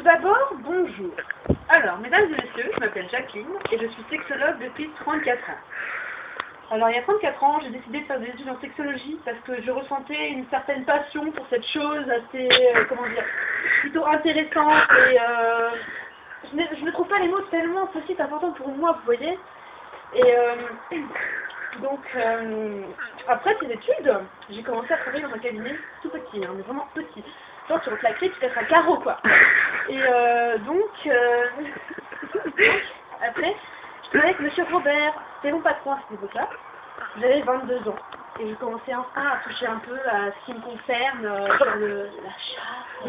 d'abord, bonjour. Alors, mesdames et messieurs, je m'appelle Jacqueline et je suis sexologue depuis 34 ans. Alors, il y a 34 ans, j'ai décidé de faire des études en sexologie parce que je ressentais une certaine passion pour cette chose assez, plutôt intéressante et je ne trouve pas les mots tellement ceci important pour moi, vous voyez. Et donc, après ces études, j'ai commencé à travailler dans un cabinet tout petit, mais vraiment petit. Genre, tu refais la clé, tu casses un carreau, quoi. Et donc, après, je travaillais avec Monsieur Robert, c'était mon patron à cette époque-là. J'avais 22 ans. Et je commençais enfin à toucher un peu à ce qui me concerne, genre la chasse,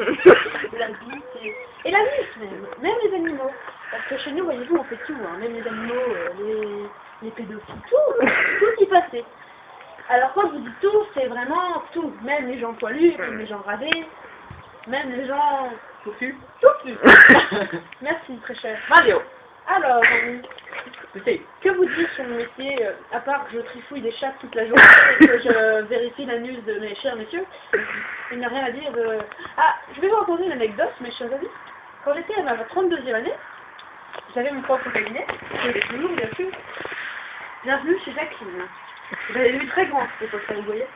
la bite et la mus même les animaux. Parce que chez nous, voyez-vous, on fait tout, hein. Même les animaux, les pédophiles, tout y passait. Alors quand je vous dis tout, c'est vraiment tout, même les gens poilus, même les gens rasés, même les gens touffus. Merci, très cher. Mario. Alors, que vous dites sur mon métier, à part que je trifouille des chats toute la journée et que je vérifie l'anus de mes chers messieurs, il n'y a rien à dire de... Ah, je vais vous raconter une anecdote, mes chers amis. Quand j'étais à ma 32e année, j'avais mon propre cabinet, que j'ai toujours, bien sûr. Bienvenue chez Jacqueline. J'avais vu très grand cette époque-là, vous voyez.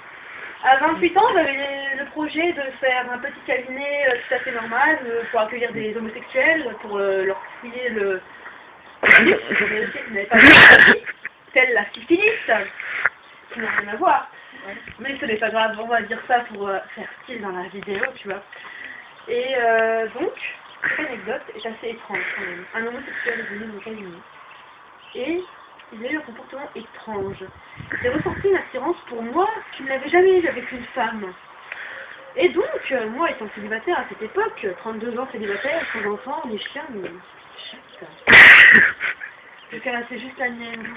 À 28 ans, j'avais le projet de faire un petit cabinet tout à fait normal pour accueillir des homosexuels, pour leur fouiller le... qui n'avait pas de maladie, telle la syphilis, qui n'a rien à voir. Mais ce n'est pas grave, on va dire ça pour faire style dans la vidéo, tu vois. Et donc, cette anecdote est assez étrange quand même. Un homosexuel est venu dans mon cabinet. Et il a eu un comportement étrange. Il a ressorti une attirance pour moi qu'il n'avait jamais eu avec une femme. Et donc, moi étant célibataire à cette époque, 32 ans célibataire, sans enfants, les chiens, mais... Je caressais juste la mienne.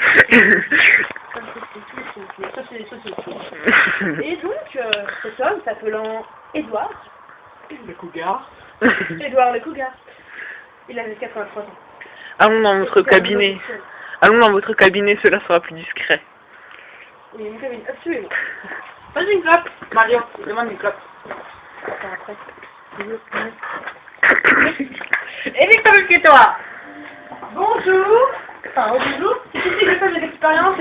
Et donc, cet homme s'appelant Édouard. Le cougar. Édouard le cougar. Il avait 83 ans. Allons dans votre cabinet. Allons dans votre cabinet, cela sera plus discret. Oui, mon cabinet, absolument. Vas-y, une clope. Mario, demande une clope. Attends, après. Et vite avec toi. Bonjour. Enfin, bonjour. Si tu sais que je fais des expériences,